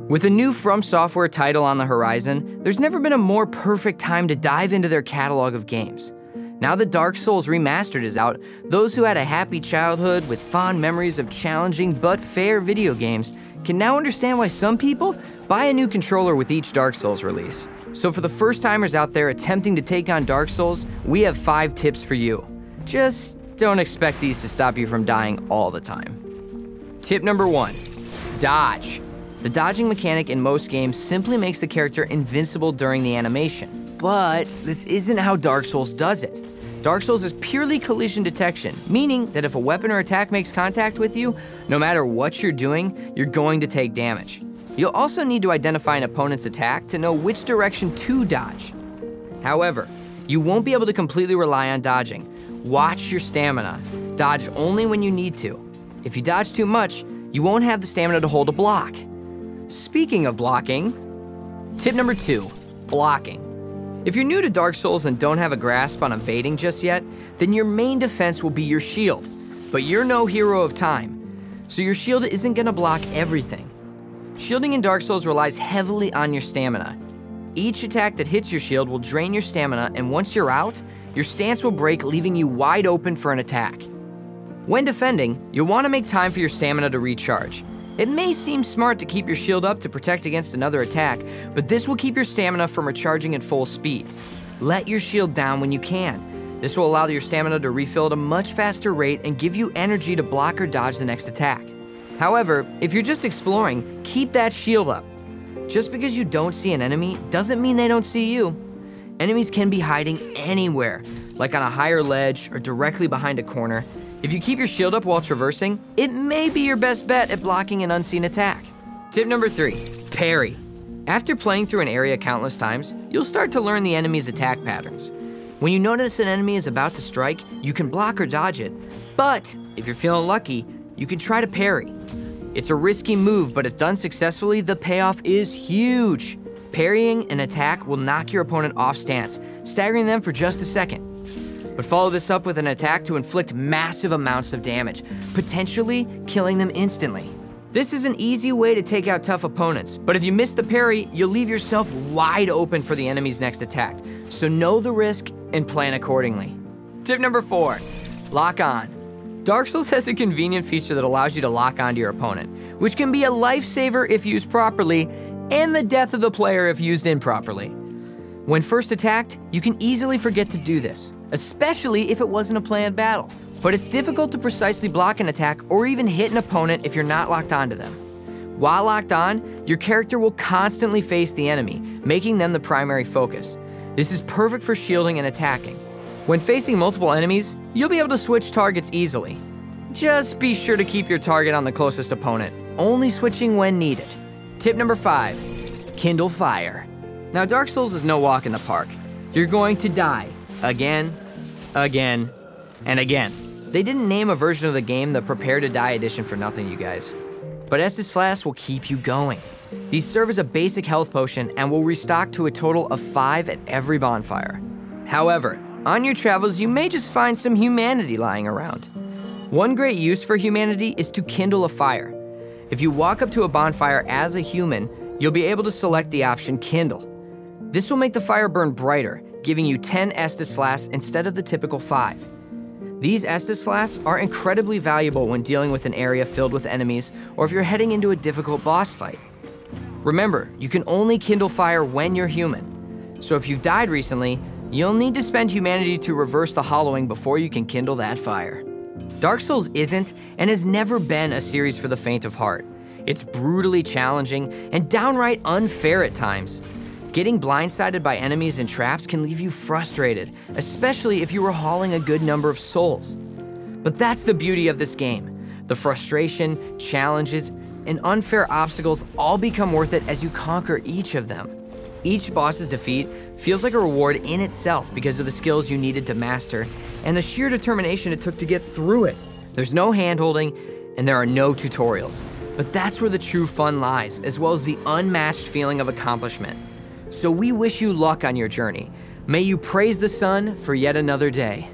With a new From Software title on the horizon, there's never been a more perfect time to dive into their catalog of games. Now that Dark Souls Remastered is out, those who had a happy childhood with fond memories of challenging but fair video games can now understand why some people buy a new controller with each Dark Souls release. So for the first-timers out there attempting to take on Dark Souls, we have 5 tips for you. Just don't expect these to stop you from dying all the time. Tip number 1, dodge. The dodging mechanic in most games simply makes the character invincible during the animation. But this isn't how Dark Souls does it. Dark Souls is purely collision detection, meaning that if a weapon or attack makes contact with you, no matter what you're doing, you're going to take damage. You'll also need to identify an opponent's attack to know which direction to dodge. However, you won't be able to completely rely on dodging. Watch your stamina. Dodge only when you need to. If you dodge too much, you won't have the stamina to hold a block. Speaking of blocking, tip number 2, blocking. If you're new to Dark Souls and don't have a grasp on evading just yet, then your main defense will be your shield. But you're no hero of time, so your shield isn't gonna block everything. Shielding in Dark Souls relies heavily on your stamina. Each attack that hits your shield will drain your stamina, and once you're out, your stance will break, leaving you wide open for an attack. When defending, you'll want to make time for your stamina to recharge. It may seem smart to keep your shield up to protect against another attack, but this will keep your stamina from recharging at full speed. Let your shield down when you can. This will allow your stamina to refill at a much faster rate and give you energy to block or dodge the next attack. However, if you're just exploring, keep that shield up. Just because you don't see an enemy doesn't mean they don't see you. Enemies can be hiding anywhere, like on a higher ledge or directly behind a corner. If you keep your shield up while traversing, it may be your best bet at blocking an unseen attack. Tip number 3, parry. After playing through an area countless times, you'll start to learn the enemy's attack patterns. When you notice an enemy is about to strike, you can block or dodge it. But if you're feeling lucky, you can try to parry. It's a risky move, but if done successfully, the payoff is huge. Parrying an attack will knock your opponent off stance, staggering them for just a second. But follow this up with an attack to inflict massive amounts of damage, potentially killing them instantly. This is an easy way to take out tough opponents, but if you miss the parry, you'll leave yourself wide open for the enemy's next attack. So know the risk and plan accordingly. Tip number 4, lock on. Dark Souls has a convenient feature that allows you to lock onto your opponent, which can be a lifesaver if used properly, and the death of the player if used improperly. When first attacked, you can easily forget to do this, especially if it wasn't a planned battle. But it's difficult to precisely block an attack or even hit an opponent if you're not locked onto them. While locked on, your character will constantly face the enemy, making them the primary focus. This is perfect for shielding and attacking. When facing multiple enemies, you'll be able to switch targets easily. Just be sure to keep your target on the closest opponent, only switching when needed. Tip number 5, Kindle Fire. Now, Dark Souls is no walk in the park. You're going to die again, again, and again. They didn't name a version of the game the Prepare to Die edition for nothing, you guys. But Estus Flasks will keep you going. These serve as a basic health potion and will restock to a total of 5 at every bonfire. However, on your travels, you may just find some humanity lying around. One great use for humanity is to kindle a fire. If you walk up to a bonfire as a human, you'll be able to select the option Kindle. This will make the fire burn brighter, giving you 10 Estus Flasks instead of the typical 5. These Estus Flasks are incredibly valuable when dealing with an area filled with enemies or if you're heading into a difficult boss fight. Remember, you can only kindle fire when you're human. So if you've died recently, you'll need to spend humanity to reverse the hollowing before you can kindle that fire. Dark Souls isn't and has never been a series for the faint of heart. It's brutally challenging and downright unfair at times. Getting blindsided by enemies and traps can leave you frustrated, especially if you were hauling a good number of souls. But that's the beauty of this game. The frustration, challenges, and unfair obstacles all become worth it as you conquer each of them. Each boss's defeat feels like a reward in itself because of the skills you needed to master and the sheer determination it took to get through it. There's no hand-holding and there are no tutorials, but that's where the true fun lies, as well as the unmatched feeling of accomplishment. So we wish you luck on your journey. May you praise the sun for yet another day.